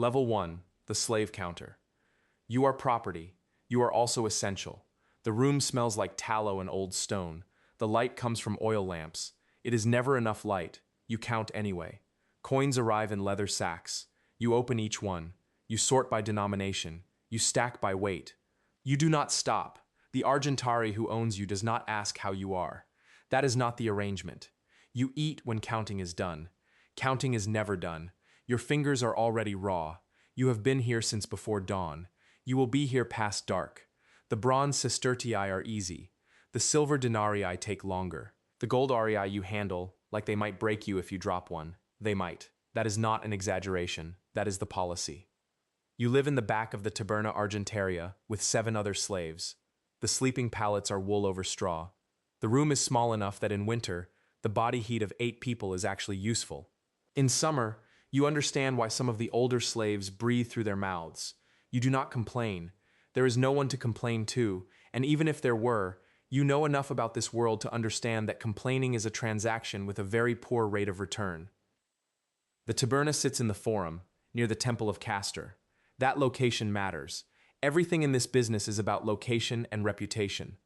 Level 1, the slave counter. You are property. You are also essential. The room smells like tallow and old stone. The light comes from oil lamps. It is never enough light. You count anyway. Coins arrive in leather sacks. You open each one. You sort by denomination. You stack by weight. You do not stop. The Argentari who owns you does not ask how you are. That is not the arrangement. You eat when counting is done. Counting is never done. Your fingers are already raw. You have been here since before dawn. You will be here past dark. The bronze sestertii are easy. The silver denarii take longer. The gold arii you handle, like they might break you if you drop one. They might. That is not an exaggeration. That is the policy. You live in the back of the taberna argentaria with 7 other slaves. The sleeping pallets are wool over straw. The room is small enough that in winter, the body heat of 8 people is actually useful. In summer, you understand why some of the older slaves breathe through their mouths. You do not complain. There is no one to complain to, and even if there were, you know enough about this world to understand that complaining is a transaction with a very poor rate of return. The taberna sits in the forum, near the temple of Castor. That location matters. Everything in this business is about location and reputation.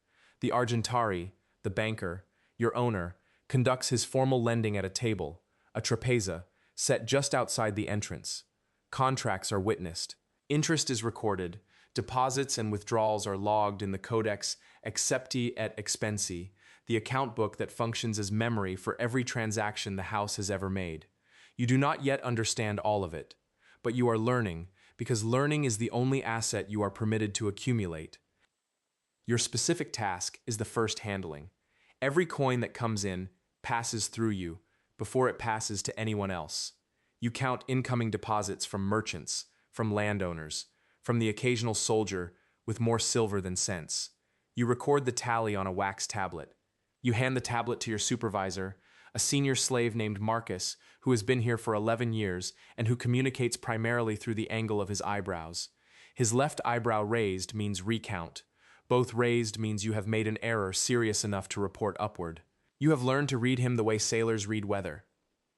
The Argentari, the banker, your owner, conducts his formal lending at a table, a trapeza, set just outside the entrance. Contracts are witnessed. Interest is recorded. Deposits and withdrawals are logged in the Codex Accepti et Expensi, the account book that functions as memory for every transaction the house has ever made. You do not yet understand all of it, but you are learning, because learning is the only asset you are permitted to accumulate. Your specific task is the first handling. Every coin that comes in passes through you before it passes to anyone else. You count incoming deposits from merchants, from landowners, from the occasional soldier with more silver than sense. You record the tally on a wax tablet. You hand the tablet to your supervisor, a senior slave named Marcus, who has been here for 11 years and who communicates primarily through the angle of his eyebrows. His left eyebrow raised means recount. Both raised means you have made an error serious enough to report upward. You have learned to read him the way sailors read weather.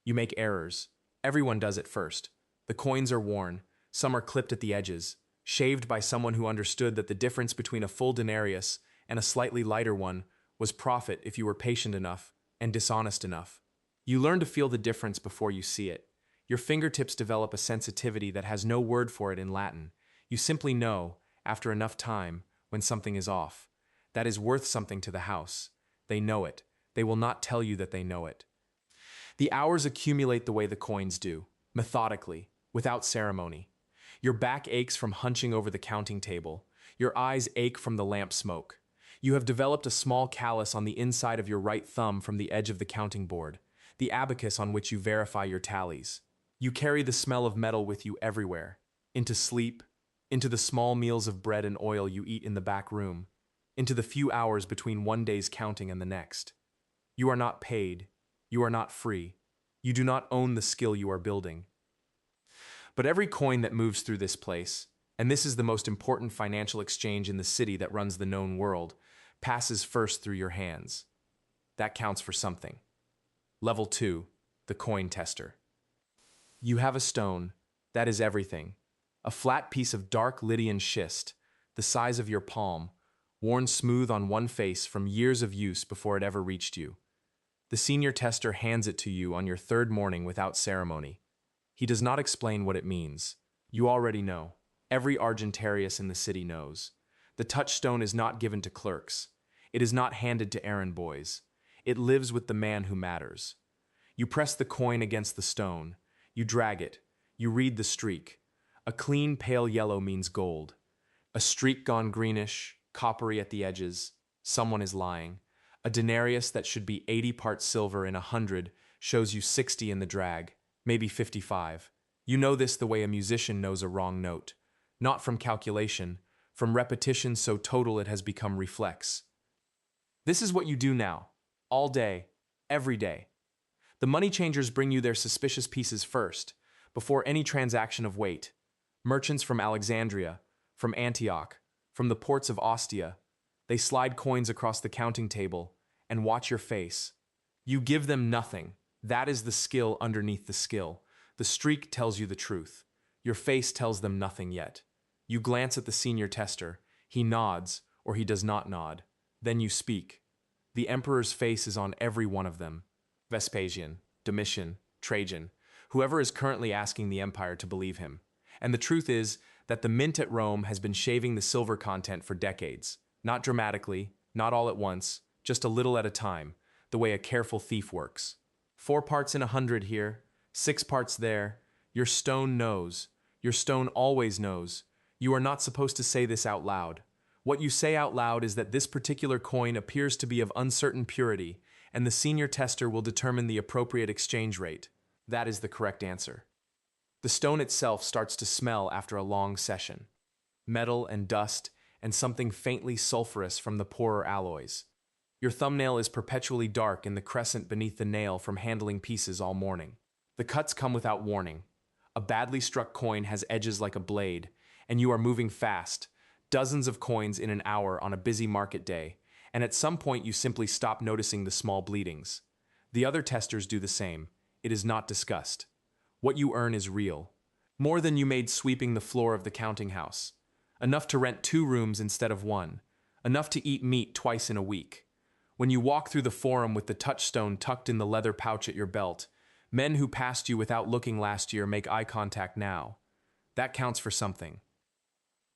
You make errors. Everyone does it first. The coins are worn. Some are clipped at the edges, shaved by someone who understood that the difference between a full denarius and a slightly lighter one was profit if you were patient enough and dishonest enough. You learn to feel the difference before you see it. Your fingertips develop a sensitivity that has no word for it in Latin. You simply know, after enough time, when something is off. That is worth something to the house. They know it. They will not tell you that they know it. The hours accumulate the way the coins do, methodically, without ceremony. Your back aches from hunching over the counting table. Your eyes ache from the lamp smoke. You have developed a small callus on the inside of your right thumb from the edge of the counting board, the abacus on which you verify your tallies. You carry the smell of metal with you everywhere, into sleep, into the small meals of bread and oil you eat in the back room, into the few hours between one day's counting and the next. You are not paid. You are not free. You do not own the skill you are building. But every coin that moves through this place, and this is the most important financial exchange in the city that runs the known world, passes first through your hands. That counts for something. Level 2, the coin tester. You have a stone. That is everything. A flat piece of dark Lydian schist, the size of your palm, worn smooth on one face from years of use before it ever reached you. The senior tester hands it to you on your 3rd morning without ceremony. He does not explain what it means. You already know. Every Argentarius in the city knows. The touchstone is not given to clerks. It is not handed to errand boys. It lives with the man who matters. You press the coin against the stone. You drag it. You read the streak. A clean pale yellow means gold. A streak gone greenish, coppery at the edges. Someone is lying. A denarius that should be 80 parts silver in 100 shows you 60 in the drag, maybe 55. You know this the way a musician knows a wrong note. Not from calculation, from repetition so total it has become reflex. This is what you do now, all day, every day. The money changers bring you their suspicious pieces first, before any transaction of weight. Merchants from Alexandria, from Antioch, from the ports of Ostia, they slide coins across the counting table and watch your face. You give them nothing. That is the skill underneath the skill. The streak tells you the truth. Your face tells them nothing yet. You glance at the senior tester. He nods, or he does not nod. Then you speak. The emperor's face is on every one of them. Vespasian, Domitian, Trajan, whoever is currently asking the empire to believe him. And the truth is that the mint at Rome has been shaving the silver content for decades. Not dramatically, not all at once, just a little at a time, the way a careful thief works. 4 parts in 100 here, 6 parts there. Your stone knows. Your stone always knows. You are not supposed to say this out loud. What you say out loud is that this particular coin appears to be of uncertain purity, and the senior tester will determine the appropriate exchange rate. That is the correct answer. The stone itself starts to smell after a long session. Metal and dust, and something faintly sulfurous from the poorer alloys. Your thumbnail is perpetually dark in the crescent beneath the nail from handling pieces all morning. The cuts come without warning. A badly struck coin has edges like a blade, and you are moving fast, dozens of coins in an hour on a busy market day, and at some point you simply stop noticing the small bleedings. The other testers do the same. It is not discussed. What you earn is real. More than you made sweeping the floor of the counting house. Enough to rent 2 rooms instead of 1. Enough to eat meat twice in a week. When you walk through the forum with the touchstone tucked in the leather pouch at your belt, men who passed you without looking last year make eye contact now. That counts for something.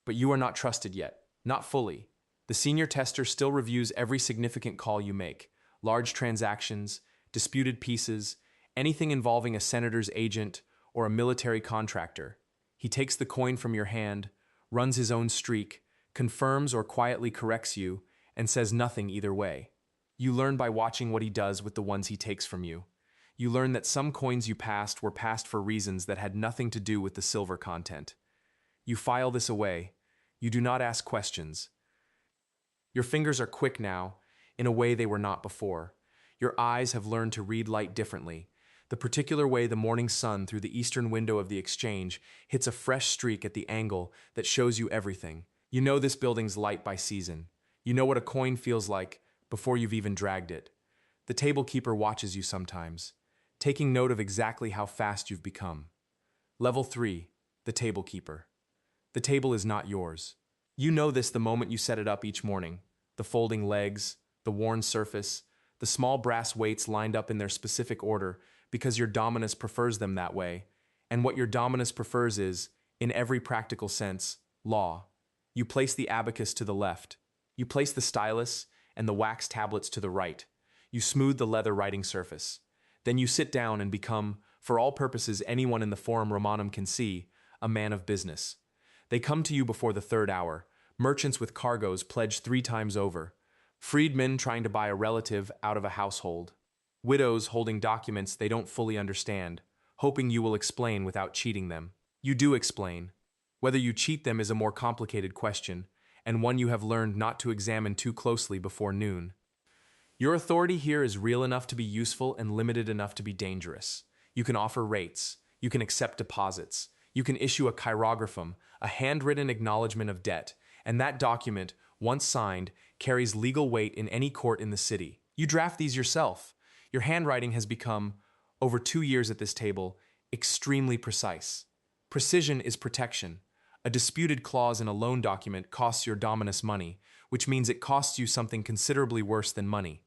But you are not trusted yet. Not fully. The senior tester still reviews every significant call you make. Large transactions, disputed pieces, anything involving a senator's agent or a military contractor. He takes the coin from your hand, runs his own streak, confirms or quietly corrects you, and says nothing either way. You learn by watching what he does with the ones he takes from you. You learn that some coins you passed were passed for reasons that had nothing to do with the silver content. You file this away. You do not ask questions. Your fingers are quick now, in a way they were not before. Your eyes have learned to read light differently. The particular way the morning sun through the eastern window of the exchange hits a fresh streak at the angle that shows you everything. You know this building's light by season. You know what a coin feels like before you've even dragged it. The table keeper watches you sometimes, taking note of exactly how fast you've become. Level 3, the table keeper. The table is not yours. You know this the moment you set it up each morning. The folding legs, the worn surface, the small brass weights lined up in their specific order because your dominus prefers them that way. And what your dominus prefers is, in every practical sense, law. You place the abacus to the left. You place the stylus and the wax tablets to the right. You smooth the leather writing surface. Then you sit down and become, for all purposes anyone in the Forum Romanum can see, a man of business. They come to you before the 3rd hour, merchants with cargoes pledged 3 times over, freedmen trying to buy a relative out of a household, widows holding documents they don't fully understand, hoping you will explain without cheating them. You do explain. Whether you cheat them is a more complicated question, and one you have learned not to examine too closely before noon. Your authority here is real enough to be useful and limited enough to be dangerous. You can offer rates. You can accept deposits. You can issue a chirographum, a handwritten acknowledgement of debt, and that document, once signed, carries legal weight in any court in the city. You draft these yourself. Your handwriting has become, over 2 years at this table, extremely precise. Precision is protection. A disputed clause in a loan document costs your dominus money, which means it costs you something considerably worse than money.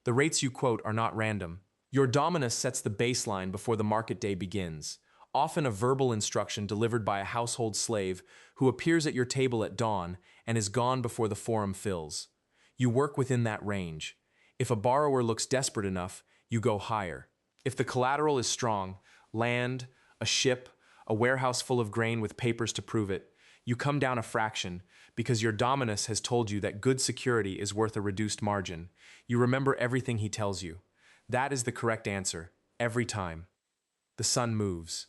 The rates you quote are not random. Your dominus sets the baseline before the market day begins, often a verbal instruction delivered by a household slave who appears at your table at dawn and is gone before the forum fills. You work within that range. If a borrower looks desperate enough, you go higher. If the collateral is strong, land, a ship, a warehouse full of grain with papers to prove it, you come down a fraction because your dominus has told you that good security is worth a reduced margin. You remember everything he tells you. That is the correct answer, every time. The sun moves.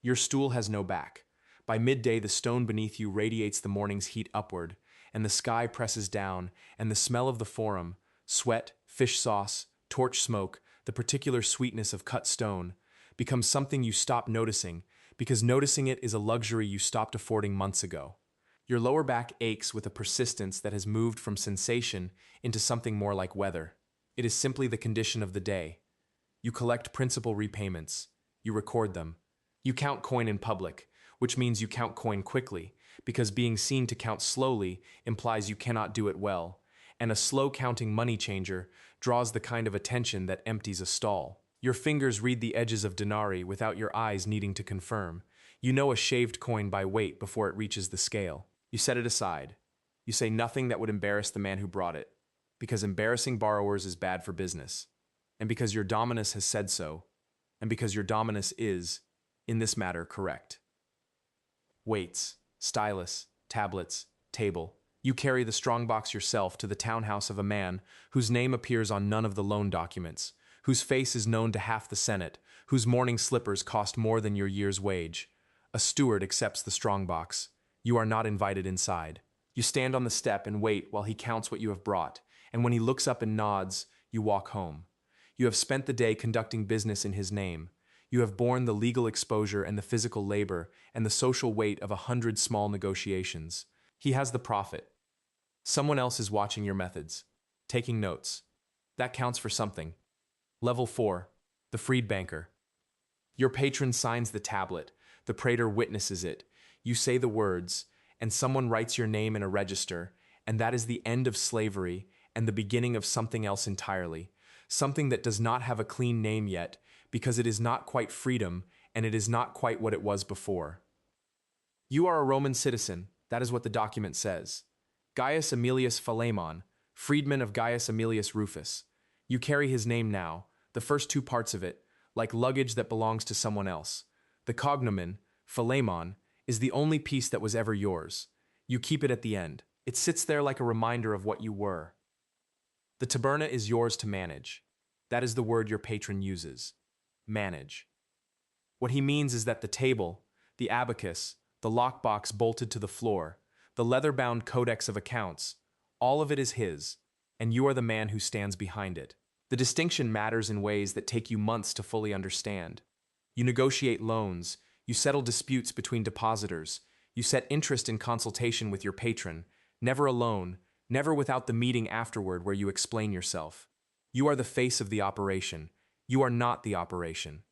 Your stool has no back. By midday, the stone beneath you radiates the morning's heat upward, and the sky presses down, and the smell of the forum, sweat, fish sauce, torch smoke, the particular sweetness of cut stone, becomes something you stop noticing, because noticing it is a luxury you stopped affording months ago. Your lower back aches with a persistence that has moved from sensation into something more like weather. It is simply the condition of the day. You collect principal repayments. You record them. You count coin in public, which means you count coin quickly, because being seen to count slowly implies you cannot do it well, and a slow counting money changer draws the kind of attention that empties a stall. Your fingers read the edges of denarii without your eyes needing to confirm. You know a shaved coin by weight before it reaches the scale. You set it aside. You say nothing that would embarrass the man who brought it, because embarrassing borrowers is bad for business, and because your dominus has said so, and because your dominus is, in this matter, correct. Weights, stylus, tablets, table. You carry the strongbox yourself to the townhouse of a man whose name appears on none of the loan documents, whose face is known to half the Senate, whose morning slippers cost more than your year's wage. A steward accepts the strongbox. You are not invited inside. You stand on the step and wait while he counts what you have brought, and when he looks up and nods, you walk home. You have spent the day conducting business in his name. You have borne the legal exposure and the physical labor and the social weight of 100 small negotiations. He has the profit. Someone else is watching your methods, taking notes. That counts for something. Level 4, the freed banker. Your patron signs the tablet, the praetor witnesses it. You say the words, and someone writes your name in a register, and that is the end of slavery and the beginning of something else entirely, something that does not have a clean name yet, because it is not quite freedom, and it is not quite what it was before. You are a Roman citizen, that is what the document says. Gaius Aemilius Philemon, freedman of Gaius Aemilius Rufus. You carry his name now, the first two parts of it, like luggage that belongs to someone else. The cognomen, Philemon, is the only piece that was ever yours. You keep it at the end. It sits there like a reminder of what you were. The taberna is yours to manage. That is the word your patron uses. Manage. What he means is that the table, the abacus, the lockbox bolted to the floor, the leather-bound codex of accounts, all of it is his, and you are the man who stands behind it. The distinction matters in ways that take you months to fully understand. You negotiate loans, you settle disputes between depositors, you set interest in consultation with your patron, never alone, never without the meeting afterward where you explain yourself. You are the face of the operation. You are not the operation.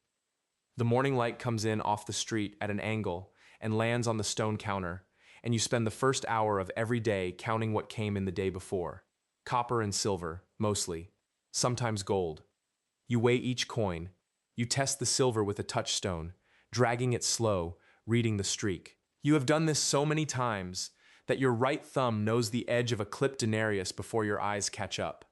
The morning light comes in off the street at an angle and lands on the stone counter, and you spend the first hour of every day counting what came in the day before. Copper and silver, mostly. Sometimes gold. You weigh each coin. You test the silver with a touchstone, dragging it slow, reading the streak. You have done this so many times that your right thumb knows the edge of a clipped denarius before your eyes catch up.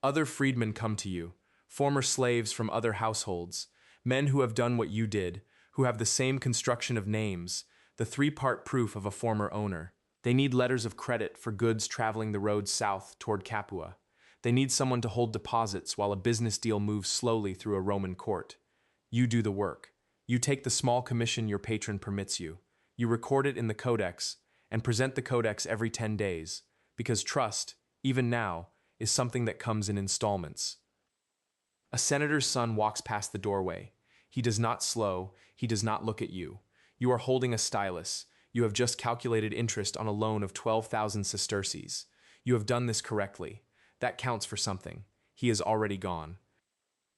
Other freedmen come to you, former slaves from other households, men who have done what you did, who have the same construction of names, the three-part proof of a former owner. They need letters of credit for goods traveling the road south toward Capua. They need someone to hold deposits while a business deal moves slowly through a Roman court. You do the work. You take the small commission your patron permits you. You record it in the codex and present the codex every 10 days, because trust, even now, is something that comes in installments. A senator's son walks past the doorway. He does not slow. He does not look at you. You are holding a stylus. You have just calculated interest on a loan of 12,000 sesterces. You have done this correctly. That counts for something. He is already gone.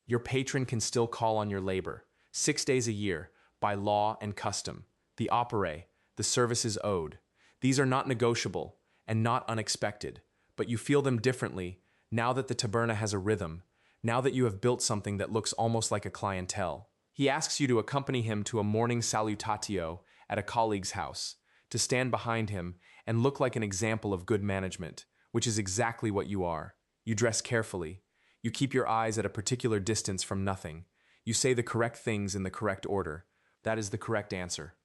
Your patron can still call on your labor, 6 days a year, by law and custom. The opere, the services owed. These are not negotiable and not unexpected, but you feel them differently now that the taberna has a rhythm, now that you have built something that looks almost like a clientele. He asks you to accompany him to a morning salutatio at a colleague's house, to stand behind him and look like an example of good management, which is exactly what you are. You dress carefully. You keep your eyes at a particular distance from nothing. You say the correct things in the correct order. That is the correct answer.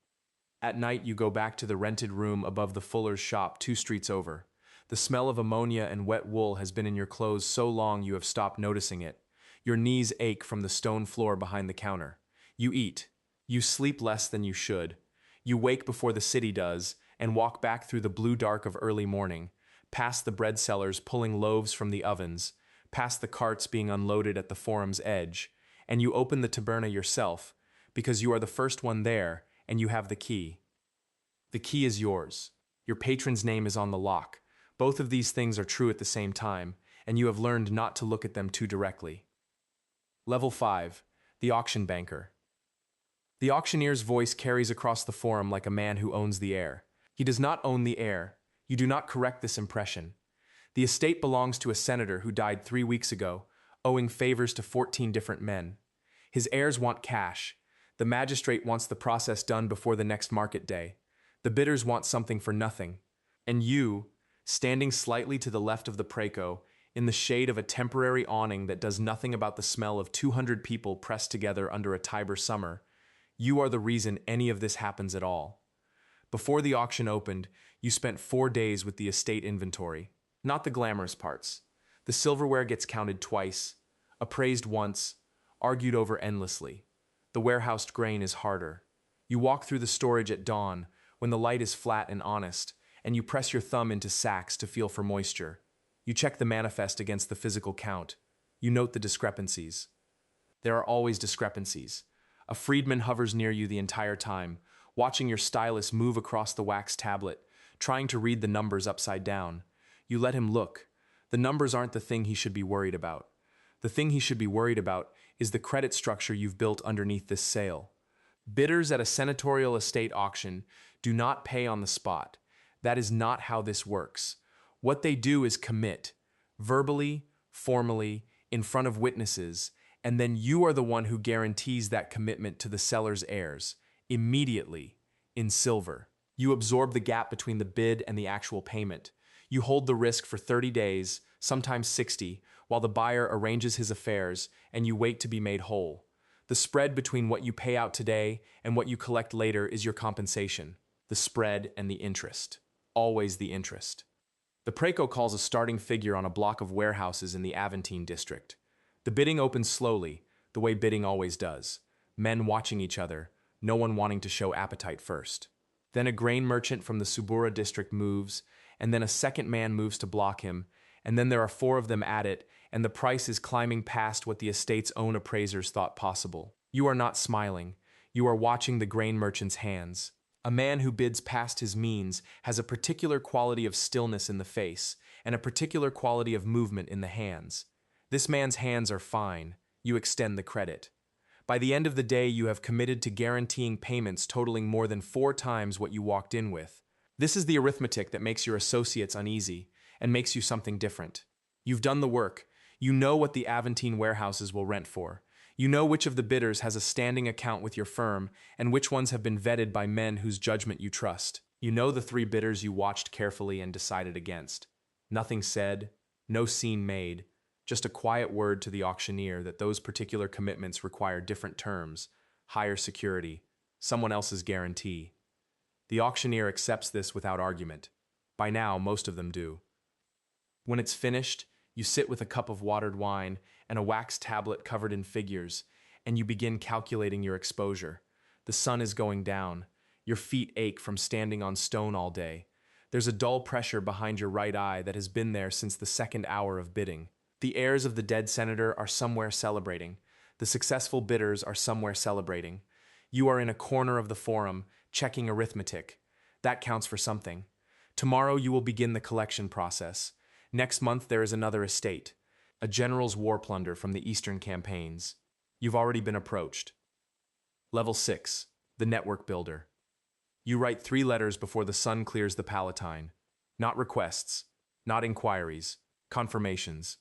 At night, you go back to the rented room above the fuller's shop 2 streets over. The smell of ammonia and wet wool has been in your clothes so long you have stopped noticing it. Your knees ache from the stone floor behind the counter. You eat. You sleep less than you should. You wake before the city does and walk back through the blue dark of early morning, past the bread sellers pulling loaves from the ovens, past the carts being unloaded at the forum's edge, and you open the taberna yourself, because you are the first one there and you have the key. The key is yours. Your patron's name is on the lock. Both of these things are true at the same time, and you have learned not to look at them too directly. Level 5, the auction banker. The auctioneer's voice carries across the forum like a man who owns the air. He does not own the air. You do not correct this impression. The estate belongs to a senator who died 3 weeks ago, owing favors to 14 different men. His heirs want cash. The magistrate wants the process done before the next market day. The bidders want something for nothing. And you, standing slightly to the left of the Preco, in the shade of a temporary awning that does nothing about the smell of 200 people pressed together under a Tiber summer, you are the reason any of this happens at all. Before the auction opened, you spent 4 days with the estate inventory. Not the glamorous parts. The silverware gets counted twice, appraised once, argued over endlessly. The warehoused grain is harder. You walk through the storage at dawn, when the light is flat and honest, and you press your thumb into sacks to feel for moisture. You check the manifest against the physical count. You note the discrepancies. There are always discrepancies. A freedman hovers near you the entire time, watching your stylus move across the wax tablet, trying to read the numbers upside down. You let him look. The numbers aren't the thing he should be worried about. The thing he should be worried about is the credit structure you've built underneath this sale. Bidders at a senatorial estate auction do not pay on the spot. That is not how this works. What they do is commit, verbally, formally, in front of witnesses, and then you are the one who guarantees that commitment to the seller's heirs, immediately, in silver. You absorb the gap between the bid and the actual payment. You hold the risk for 30 days, sometimes 60, while the buyer arranges his affairs, and you wait to be made whole. The spread between what you pay out today and what you collect later is your compensation. The spread and the interest. Always the interest. The Preco calls a starting figure on a block of warehouses in the Aventine district. The bidding opens slowly, the way bidding always does. Men watching each other, no one wanting to show appetite first. Then a grain merchant from the Subura district moves, and then a second man moves to block him, and then there are 4 of them at it, and the price is climbing past what the estate's own appraisers thought possible. You are not smiling. You are watching the grain merchant's hands. A man who bids past his means has a particular quality of stillness in the face and a particular quality of movement in the hands. This man's hands are fine. You extend the credit. By the end of the day, you have committed to guaranteeing payments totaling more than 4 times what you walked in with. This is the arithmetic that makes your associates uneasy and makes you something different. You've done the work. You know what the Aventine warehouses will rent for. You know which of the bidders has a standing account with your firm and which ones have been vetted by men whose judgment you trust. You know the 3 bidders you watched carefully and decided against. Nothing said, no scene made, just a quiet word to the auctioneer that those particular commitments require different terms, higher security, someone else's guarantee. The auctioneer accepts this without argument. By now, most of them do. When it's finished, you sit with a cup of watered wine and a wax tablet covered in figures, and you begin calculating your exposure. The sun is going down. Your feet ache from standing on stone all day. There's a dull pressure behind your right eye that has been there since the 2nd hour of bidding. The heirs of the dead senator are somewhere celebrating. The successful bidders are somewhere celebrating. You are in a corner of the forum, checking arithmetic. That counts for something. Tomorrow you will begin the collection process. Next month there is another estate, a general's war plunder from the eastern campaigns. You've already been approached. Level 6, the network builder. You write 3 letters before the sun clears the Palatine. Not requests, not inquiries, confirmations.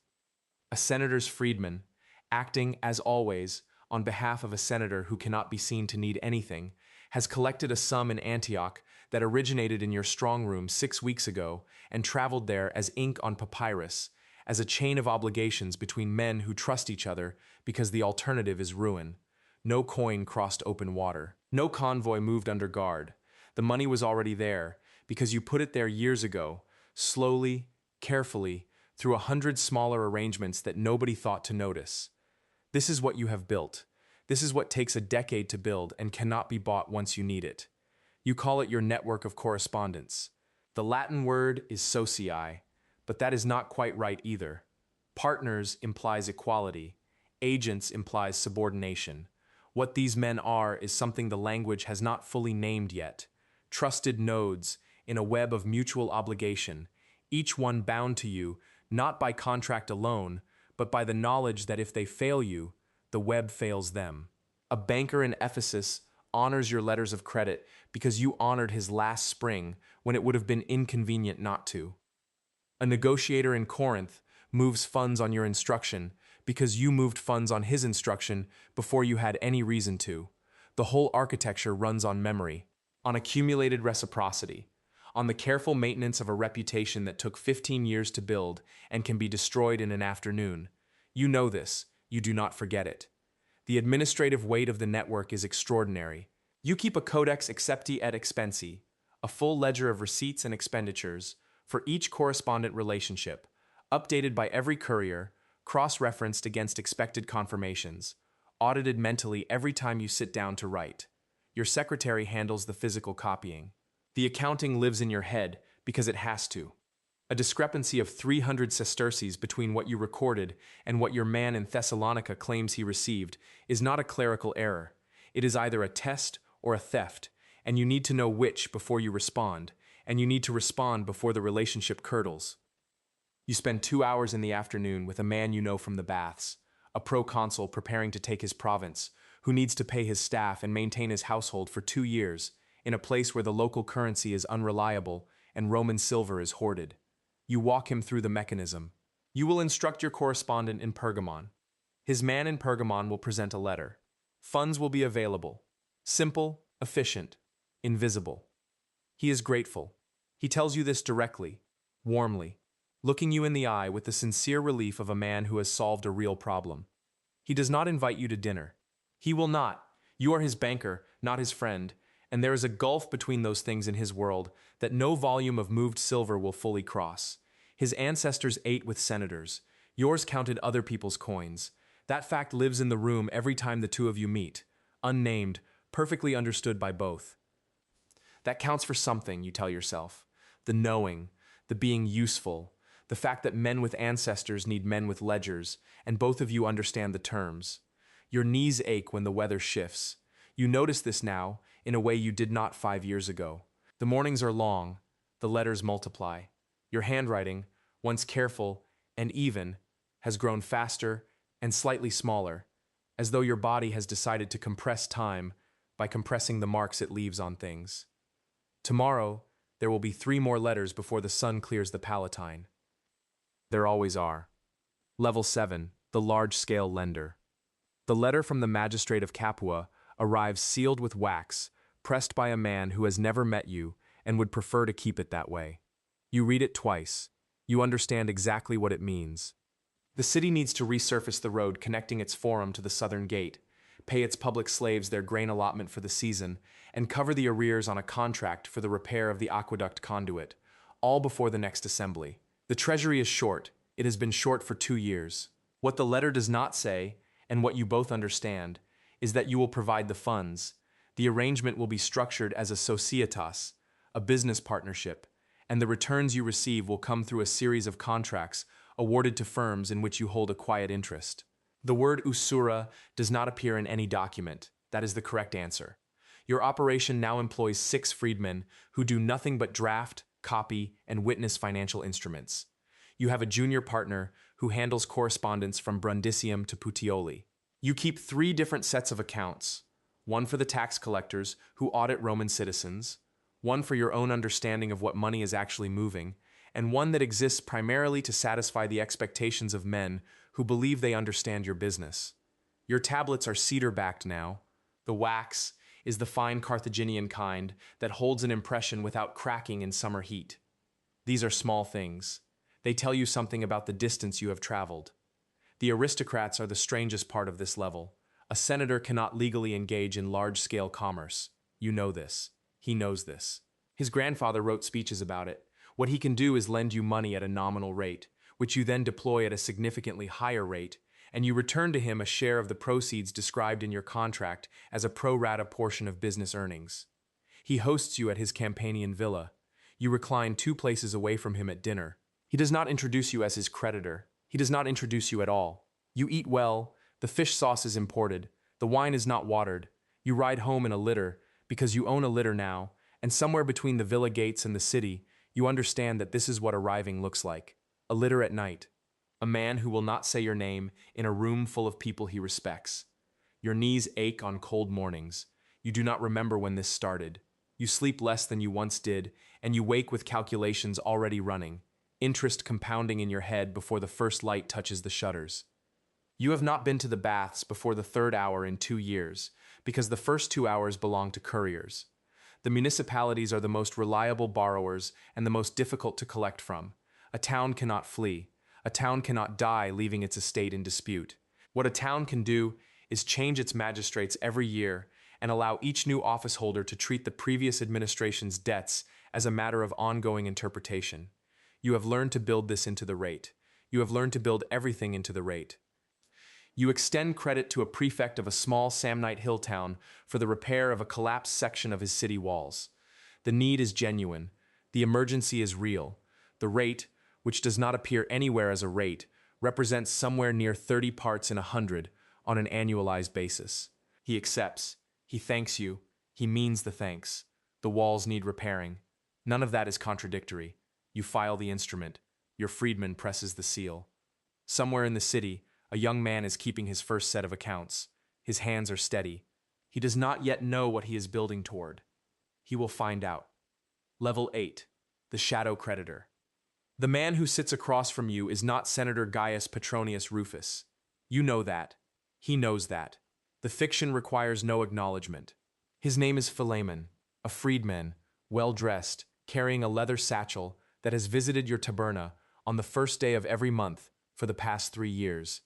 A senator's freedman, acting, as always, on behalf of a senator who cannot be seen to need anything, has collected a sum in Antioch that originated in your strong room 6 weeks ago and traveled there as ink on papyrus, as a chain of obligations between men who trust each other because the alternative is ruin. No coin crossed open water. No convoy moved under guard. The money was already there because you put it there years ago, slowly, carefully, through 100 smaller arrangements that nobody thought to notice. This is what you have built. This is what takes a decade to build and cannot be bought once you need it. You call it your network of correspondence. The Latin word is socii, but that is not quite right either. Partners implies equality. Agents implies subordination. What these men are is something the language has not fully named yet. Trusted nodes in a web of mutual obligation, each one bound to you, not by contract alone, but by the knowledge that if they fail you, the web fails them. A banker in Ephesus honors your letters of credit because you honored his last spring when it would have been inconvenient not to. A negotiator in Corinth moves funds on your instruction because you moved funds on his instruction before you had any reason to. The whole architecture runs on memory, on accumulated reciprocity, on the careful maintenance of a reputation that took 15 years to build and can be destroyed in an afternoon. You know this, you do not forget it. The administrative weight of the network is extraordinary. You keep a codex accepti et expensi, a full ledger of receipts and expenditures, for each correspondent relationship, updated by every courier, cross-referenced against expected confirmations, audited mentally every time you sit down to write. Your secretary handles the physical copying. The accounting lives in your head because it has to. A discrepancy of 300 sesterces between what you recorded and what your man in Thessalonica claims he received is not a clerical error. It is either a test or a theft, and you need to know which before you respond, and you need to respond before the relationship curdles. You spend 2 hours in the afternoon with a man you know from the baths, a proconsul preparing to take his province, who needs to pay his staff and maintain his household for 2 years, in a place where the local currency is unreliable and Roman silver is hoarded. You walk him through the mechanism. You will instruct your correspondent in Pergamon. His man in Pergamon will present a letter. Funds will be available. Simple, efficient, invisible. He is grateful. He tells you this directly, warmly, looking you in the eye with the sincere relief of a man who has solved a real problem. He does not invite you to dinner. He will not. You are his banker, not his friend, and there is a gulf between those things in his world that no volume of moved silver will fully cross. His ancestors ate with senators. Yours counted other people's coins. That fact lives in the room every time the two of you meet, unnamed, perfectly understood by both. That counts for something, you tell yourself. The knowing, the being useful, the fact that men with ancestors need men with ledgers, and both of you understand the terms. Your knees ache when the weather shifts. You notice this now in a way you did not 5 years ago. The mornings are long, the letters multiply. Your handwriting, once careful and even, has grown faster and slightly smaller, as though your body has decided to compress time by compressing the marks it leaves on things. Tomorrow, there will be 3 more letters before the sun clears the Palatine. There always are. Level 7, the large-scale lender. The letter from the magistrate of Capua arrives sealed with wax, pressed by a man who has never met you and would prefer to keep it that way. You read it twice. You understand exactly what it means. The city needs to resurface the road connecting its forum to the southern gate, pay its public slaves their grain allotment for the season, and cover the arrears on a contract for the repair of the aqueduct conduit, all before the next assembly. The treasury is short. It has been short for 2 years. What the letter does not say, and what you both understand, is that you will provide the funds. The arrangement will be structured as a societas, a business partnership, and the returns you receive will come through a series of contracts awarded to firms in which you hold a quiet interest. The word usura does not appear in any document. That is the correct answer. Your operation now employs 6 freedmen who do nothing but draft, copy, and witness financial instruments. You have a junior partner who handles correspondence from Brundisium to Puteoli. You keep 3 different sets of accounts, one for the tax collectors who audit Roman citizens, one for your own understanding of what money is actually moving, and one that exists primarily to satisfy the expectations of men who believe they understand your business. Your tablets are cedar-backed now. The wax is the fine Carthaginian kind that holds an impression without cracking in summer heat. These are small things. They tell you something about the distance you have traveled. The aristocrats are the strangest part of this level. A senator cannot legally engage in large-scale commerce. You know this. He knows this. His grandfather wrote speeches about it. What he can do is lend you money at a nominal rate, which you then deploy at a significantly higher rate, and you return to him a share of the proceeds described in your contract as a pro rata portion of business earnings. He hosts you at his Campanian villa. You recline 2 places away from him at dinner. He does not introduce you as his creditor. He does not introduce you at all. You eat well, the fish sauce is imported, the wine is not watered. You ride home in a litter, because you own a litter now, and somewhere between the villa gates and the city, you understand that this is what arriving looks like. A litter at night. A man who will not say your name in a room full of people he respects. Your knees ache on cold mornings. You do not remember when this started. You sleep less than you once did, and you wake with calculations already running, interest compounding in your head before the first light touches the shutters. You have not been to the baths before the third hour in 2 years, because the first 2 hours belong to couriers. The municipalities are the most reliable borrowers and the most difficult to collect from. A town cannot flee. A town cannot die, leaving its estate in dispute. What a town can do is change its magistrates every year and allow each new office holder to treat the previous administration's debts as a matter of ongoing interpretation. You have learned to build this into the rate. You have learned to build everything into the rate. You extend credit to a prefect of a small Samnite hill town for the repair of a collapsed section of his city walls. The need is genuine. The emergency is real. The rate, which does not appear anywhere as a rate, represents somewhere near 30 parts in 100 on an annualized basis. He accepts. He thanks you. He means the thanks. The walls need repairing. None of that is contradictory. You file the instrument. Your freedman presses the seal. Somewhere in the city, a young man is keeping his first set of accounts. His hands are steady. He does not yet know what he is building toward. He will find out. Level 8. The Shadow Creditor. The man who sits across from you is not Senator Gaius Petronius Rufus. You know that. He knows that. The fiction requires no acknowledgement. His name is Philemon, a freedman, well-dressed, carrying a leather satchel that has visited your taberna on the first day of every month for the past 3 years.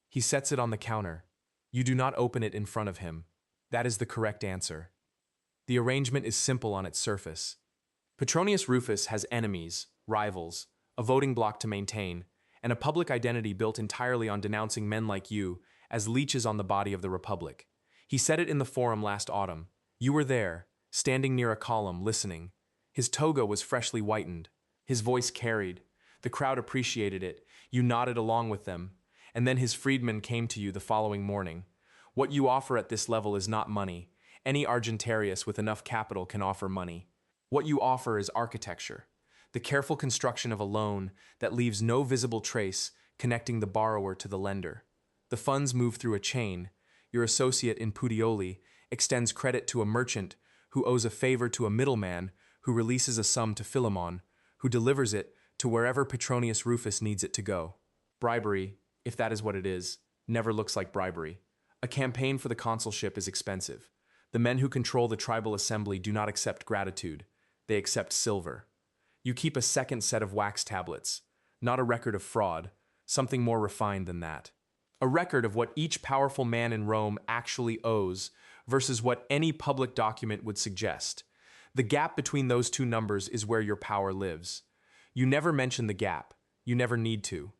He sets it on the counter. You do not open it in front of him. That is the correct answer. The arrangement is simple on its surface. Petronius Rufus has enemies, rivals, a voting bloc to maintain, and a public identity built entirely on denouncing men like you as leeches on the body of the Republic. He said it in the forum last autumn. You were there, standing near a column, listening. His toga was freshly whitened. His voice carried. The crowd appreciated it. You nodded along with them. And then his freedman came to you the following morning. What you offer at this level is not money. Any Argentarius with enough capital can offer money. What you offer is architecture, the careful construction of a loan that leaves no visible trace connecting the borrower to the lender. The funds move through a chain. Your associate in Puteoli extends credit to a merchant who owes a favor to a middleman who releases a sum to Philemon, who delivers it to wherever Petronius Rufus needs it to go. Bribery, if that is what it is, never looks like bribery. A campaign for the consulship is expensive. The men who control the tribal assembly do not accept gratitude. They accept silver. You keep a second set of wax tablets, not a record of fraud, something more refined than that. A record of what each powerful man in Rome actually owes versus what any public document would suggest. The gap between those two numbers is where your power lives. You never mention the gap. You never need to.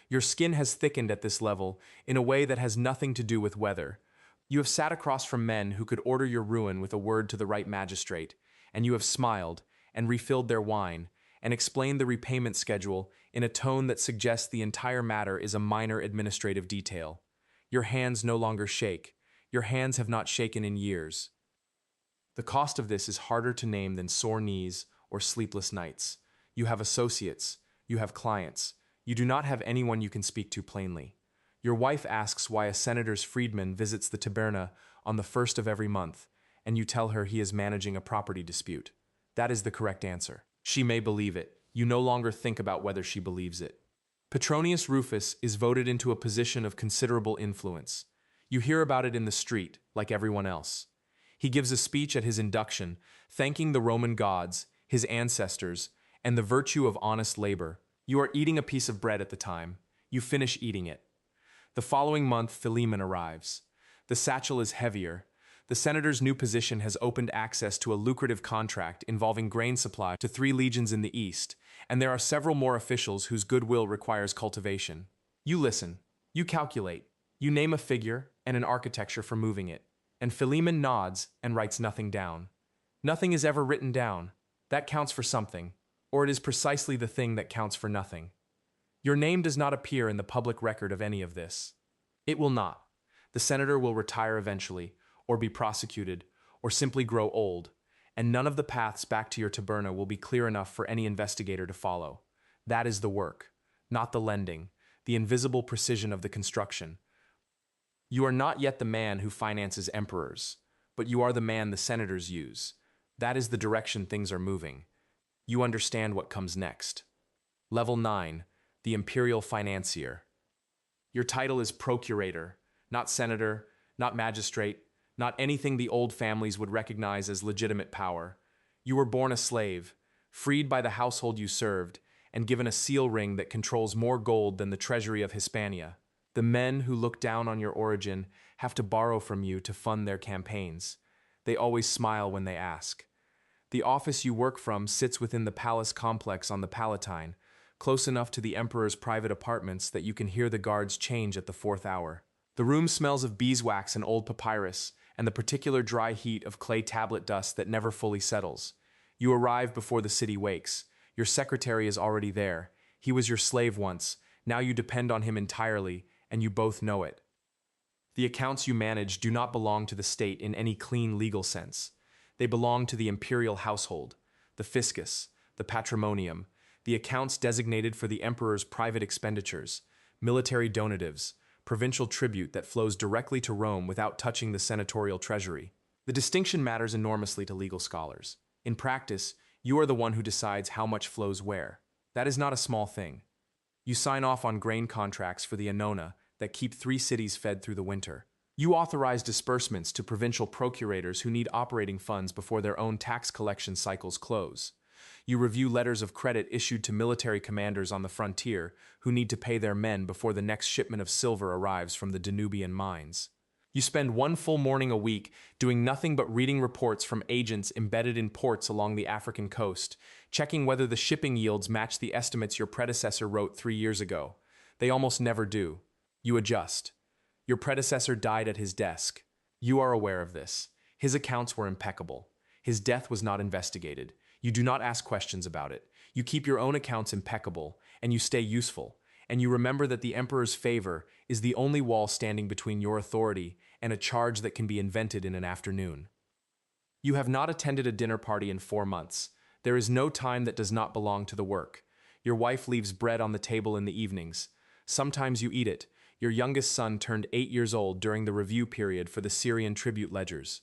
Your skin has thickened at this level in a way that has nothing to do with weather. You have sat across from men who could order your ruin with a word to the right magistrate, and you have smiled and refilled their wine and explained the repayment schedule in a tone that suggests the entire matter is a minor administrative detail. Your hands no longer shake. Your hands have not shaken in years. The cost of this is harder to name than sore knees or sleepless nights. You have associates. You have clients. You do not have anyone you can speak to plainly. Your wife asks why a senator's freedman visits the taberna on the first of every month, and you tell her he is managing a property dispute. That is the correct answer. She may believe it. You no longer think about whether she believes it. Petronius Rufus is voted into a position of considerable influence. You hear about it in the street, like everyone else. He gives a speech at his induction, thanking the Roman gods, his ancestors, and the virtue of honest labor. You are eating a piece of bread at the time. You finish eating it. The following month, Philemon arrives. The satchel is heavier. The senator's new position has opened access to a lucrative contract involving grain supply to 3 legions in the east, and there are several more officials whose goodwill requires cultivation. You listen. You calculate. You name a figure and an architecture for moving it, and Philemon nods and writes nothing down. Nothing is ever written down. That counts for something, or it is precisely the thing that counts for nothing. Your name does not appear in the public record of any of this. It will not. The senator will retire eventually, or be prosecuted, or simply grow old, and none of the paths back to your taberna will be clear enough for any investigator to follow. That is the work, not the lending, the invisible precision of the construction. You are not yet the man who finances emperors, but you are the man the senators use. That is the direction things are moving. You understand what comes next. Level 9, the imperial financier. Your title is procurator, not senator, not magistrate, not anything the old families would recognize as legitimate power. You were born a slave, freed by the household you served, and given a seal ring that controls more gold than the treasury of Hispania. The men who look down on your origin have to borrow from you to fund their campaigns. They always smile when they ask. The office you work from sits within the palace complex on the Palatine, close enough to the emperor's private apartments that you can hear the guards change at the 4th hour. The room smells of beeswax and old papyrus, and the particular dry heat of clay tablet dust that never fully settles. You arrive before the city wakes. Your secretary is already there. He was your slave once. Now you depend on him entirely, and you both know it. The accounts you manage do not belong to the state in any clean legal sense. They belong to the imperial household, the fiscus, the patrimonium, the accounts designated for the emperor's private expenditures, military donatives, provincial tribute that flows directly to Rome without touching the senatorial treasury. The distinction matters enormously to legal scholars. In practice, you are the one who decides how much flows where. That is not a small thing. You sign off on grain contracts for the annona that keep 3 cities fed through the winter. You authorize disbursements to provincial procurators who need operating funds before their own tax collection cycles close. You review letters of credit issued to military commanders on the frontier who need to pay their men before the next shipment of silver arrives from the Danubian mines. You spend 1 full morning a week doing nothing but reading reports from agents embedded in ports along the African coast, checking whether the shipping yields match the estimates your predecessor wrote 3 years ago. They almost never do. You adjust. Your predecessor died at his desk. You are aware of this. His accounts were impeccable. His death was not investigated. You do not ask questions about it. You keep your own accounts impeccable, and you stay useful. And you remember that the emperor's favor is the only wall standing between your authority and a charge that can be invented in an afternoon. You have not attended a dinner party in 4 months. There is no time that does not belong to the work. Your wife leaves bread on the table in the evenings. Sometimes you eat it. Your youngest son turned 8 years old during the review period for the Syrian tribute ledgers.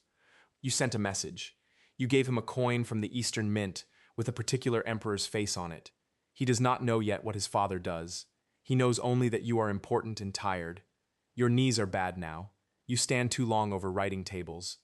You sent a message. You gave him a coin from the Eastern Mint with a particular emperor's face on it. He does not know yet what his father does. He knows only that you are important and tired. Your knees are bad now. You stand too long over writing tables.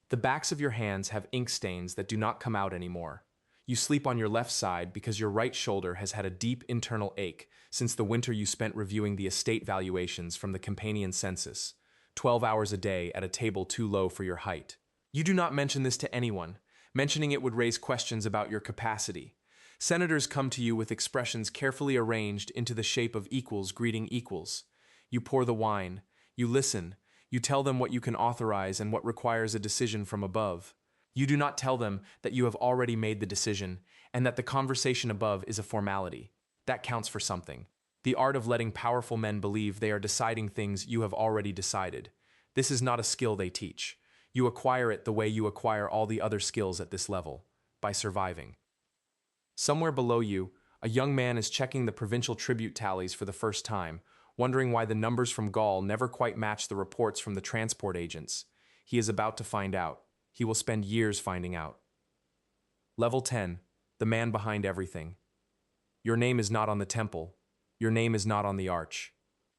The backs of your hands have ink stains that do not come out anymore. You sleep on your left side because your right shoulder has had a deep internal ache since the winter you spent reviewing the estate valuations from the Campanian census, 12 hours a day at a table too low for your height. You do not mention this to anyone. Mentioning it would raise questions about your capacity. Senators come to you with expressions carefully arranged into the shape of equals greeting equals. You pour the wine. You listen. You tell them what you can authorize and what requires a decision from above. You do not tell them that you have already made the decision and that the conversation above is a formality. That counts for something. The art of letting powerful men believe they are deciding things you have already decided. This is not a skill they teach. You acquire it the way you acquire all the other skills at this level, by surviving. Somewhere below you, a young man is checking the provincial tribute tallies for the first time, wondering why the numbers from Gaul never quite match the reports from the transport agents. He is about to find out. He will spend years finding out. Level 10, the man behind everything. Your name is not on the temple. Your name is not on the arch.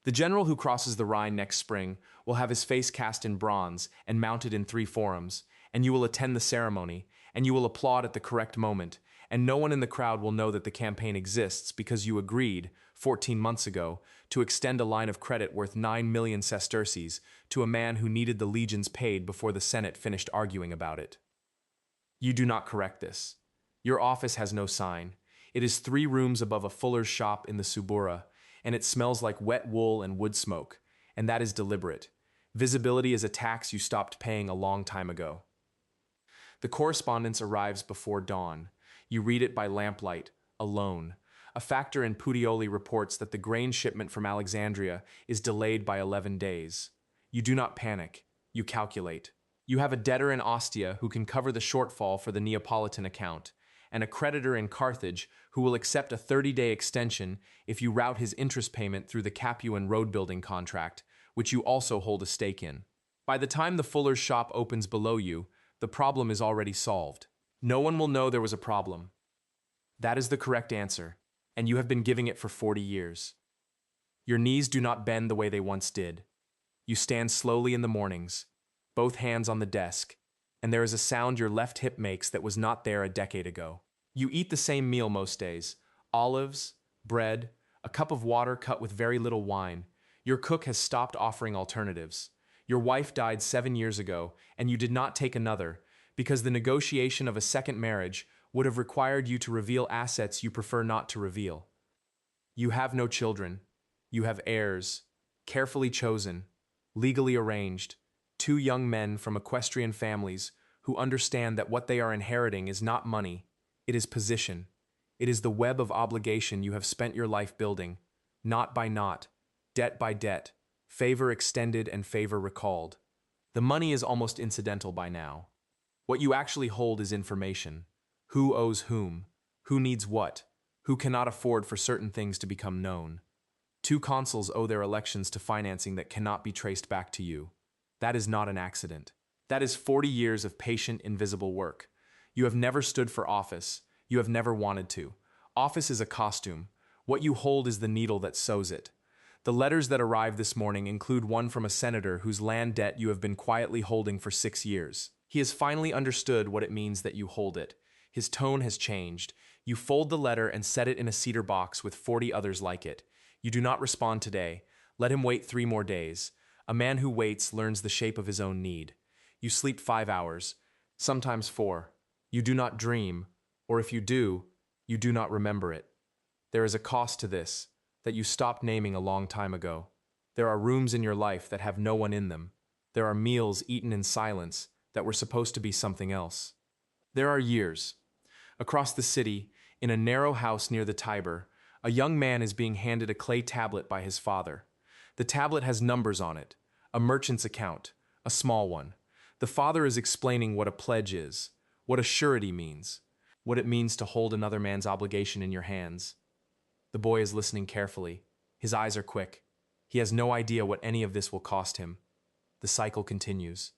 The general who crosses the Rhine next spring will have his face cast in bronze and mounted in 3 forums, and you will attend the ceremony, and you will applaud at the correct moment, and no one in the crowd will know that the campaign exists because you agreed, 14 months ago, to extend a line of credit worth 9 million sesterces to a man who needed the legions paid before the Senate finished arguing about it. You do not correct this. Your office has no sign. It is 3 rooms above a fuller's shop in the Subura, and it smells like wet wool and wood smoke, and that is deliberate. Visibility is a tax you stopped paying a long time ago. The correspondence arrives before dawn. You read it by lamplight, alone. A factor in Puteoli reports that the grain shipment from Alexandria is delayed by 11 days. You do not panic. You calculate. You have a debtor in Ostia who can cover the shortfall for the Neapolitan account, and a creditor in Carthage who will accept a 30-day extension if you route his interest payment through the Capuan road-building contract, which you also hold a stake in. By the time the fuller's shop opens below you, the problem is already solved. No one will know there was a problem. That is the correct answer, and you have been giving it for 40 years. Your knees do not bend the way they once did. You stand slowly in the mornings, both hands on the desk, and there is a sound your left hip makes that was not there a decade ago. You eat the same meal most days: olives, bread, a cup of water cut with very little wine. Your cook has stopped offering alternatives. Your wife died 7 years ago, and you did not take another, because the negotiation of a second marriage would have required you to reveal assets you prefer not to reveal. You have no children. You have heirs, carefully chosen, legally arranged, two young men from equestrian families who understand that what they are inheriting is not money, it is position. It is the web of obligation you have spent your life building, knot by knot, debt by debt, favor extended and favor recalled. The money is almost incidental by now. What you actually hold is information. Who owes whom? Who needs what? Who cannot afford for certain things to become known? Two consuls owe their elections to financing that cannot be traced back to you. That is not an accident. That is 40 years of patient, invisible work. You have never stood for office. You have never wanted to. Office is a costume. What you hold is the needle that sews it. The letters that arrived this morning include one from a senator whose land debt you have been quietly holding for 6 years. He has finally understood what it means that you hold it. His tone has changed. You fold the letter and set it in a cedar box with 40 others like it. You do not respond today. Let him wait 3 more days. A man who waits learns the shape of his own need. You sleep 5 hours, sometimes 4. You do not dream, or if you do not remember it. There is a cost to this that you stopped naming a long time ago. There are rooms in your life that have no one in them. There are meals eaten in silence that were supposed to be something else. There are years. Across the city, in a narrow house near the Tiber, a young man is being handed a clay tablet by his father. The tablet has numbers on it, a merchant's account, a small one. The father is explaining what a pledge is, what a surety means, what it means to hold another man's obligation in your hands. The boy is listening carefully. His eyes are quick. He has no idea what any of this will cost him. The cycle continues.